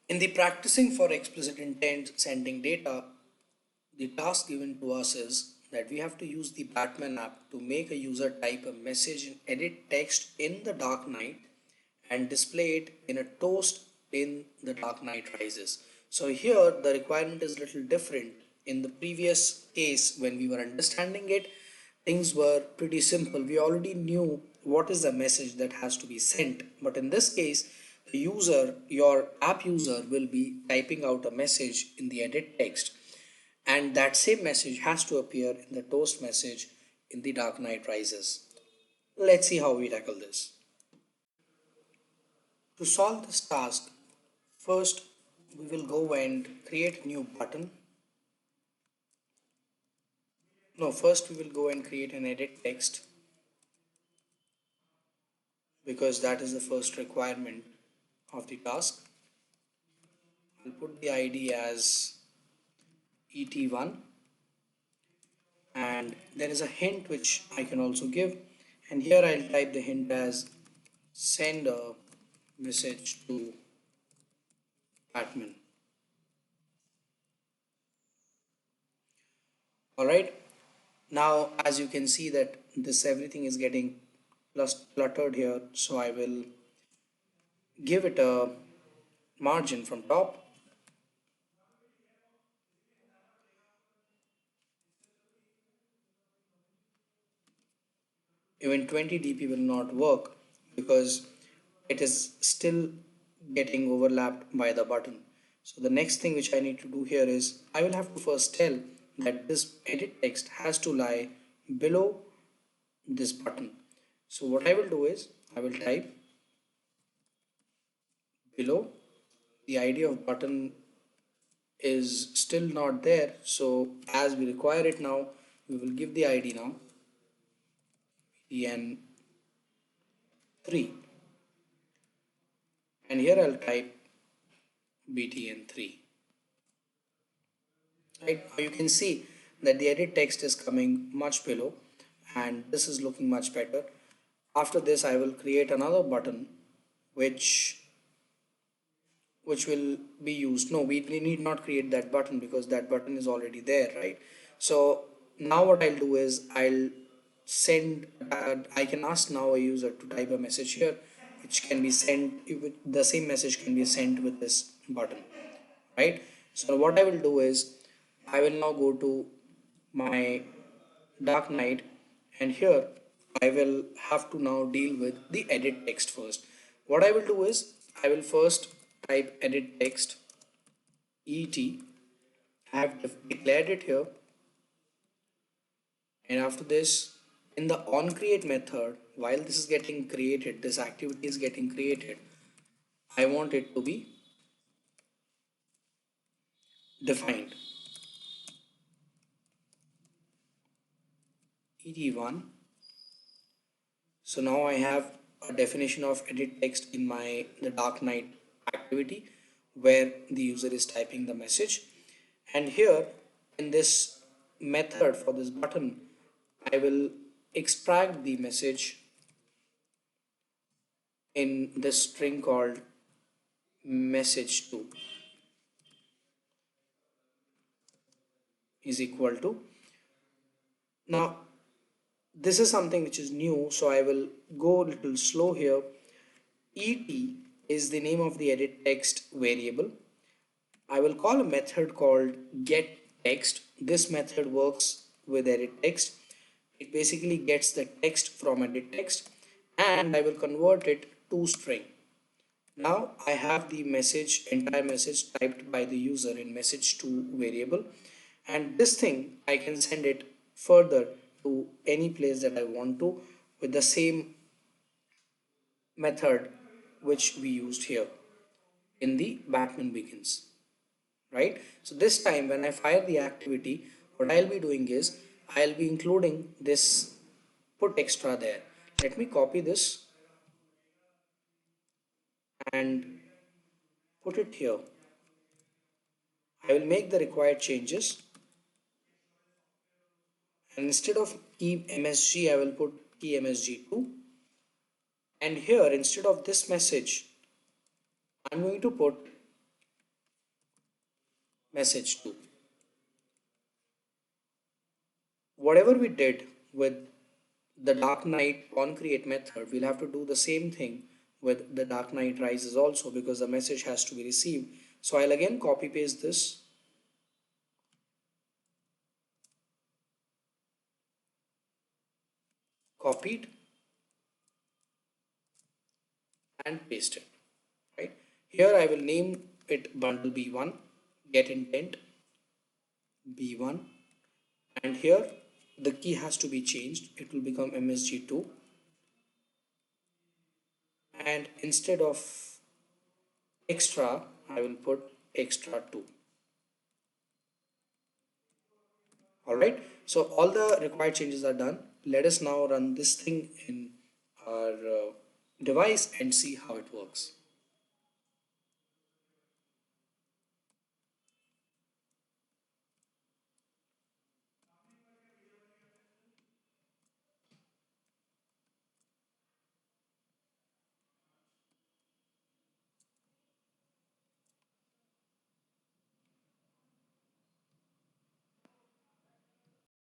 In the practicing for explicit intent sending data, the task given to us is that we have to use the Batman app to make a user type a message and edit text in the dark night and display it in a toast in the dark night rises. So here the requirement is a little different. In the previous case, when we were understanding it, things were pretty simple. We already knew what is the message that has to be sent. But in this case, the user, your app user, will be typing out a message in the edit text, and that same message has to appear in the toast message in the dark night rises. Let's see how we tackle this. To solve this task, first we will go and create a new button. No, first we will go and create an edit text, because that is the first requirement of the task. I'll put the ID as ET1, and there is a hint which I can also give, and here I'll type the hint as send a message to admin. Alright, now as you can see that this everything is getting cluttered here, so I will give it a margin from top. Even 20 dp will not work because it is still getting overlapped by the button. So the next thing which I need to do here is I will have to first tell that this edit text has to lie below this button. So what I will do is I will type below. The ID of button is still not there, so as we require it now, we will give the ID now btn3, and here I'll type btn3. Right now you can see that the edit text is coming much below, and this is looking much better. After this I will create another button which will be used. No, we need not create that button because that button is already there, right? So now what I'll do is I'll send I can ask now a user to type a message here which can be sent with the same message can be sent with this button, right? So what I will do is I will now go to my dark night, and here I will have to now deal with the edit text first. What I will do is I will first type edit text et. I have declared it here, and after this in the onCreate method, while this is getting created, this activity is getting created, I want it to be defined. Et1. So now I have a definition of edit text in my the dark night activity where the user is typing the message, and here in this method for this button I will extract the message in this string called message2 is equal to. Now this is something which is new, so I will go a little slow here. Et is the name of the edit text variable. I will call a method called get text. This method works with edit text. It basically gets the text from edit text, and I will convert it to string. Now I have the entire message typed by the user in message2 variable, and this thing I can send it further to any place that I want to with the same method which we used here in the Batman begins, right? So this time when I fire the activity, what I'll be doing is I'll be including this put extra there. Let me copy this and put it here. I will make the required changes, and instead of key MSG I will put key MSG2, and here instead of this message I'm going to put message to. Whatever we did with the Dark Knight on create method, we'll have to do the same thing with the Dark Knight Rises also, because the message has to be received. So I'll again copy paste this, copied and paste it. Right here I will name it bundle b1, get intent b1, and here the key has to be changed. It will become msg2, and instead of extra I will put extra2. All right, so all the required changes are done. Let us now run this thing in our device and see how it works.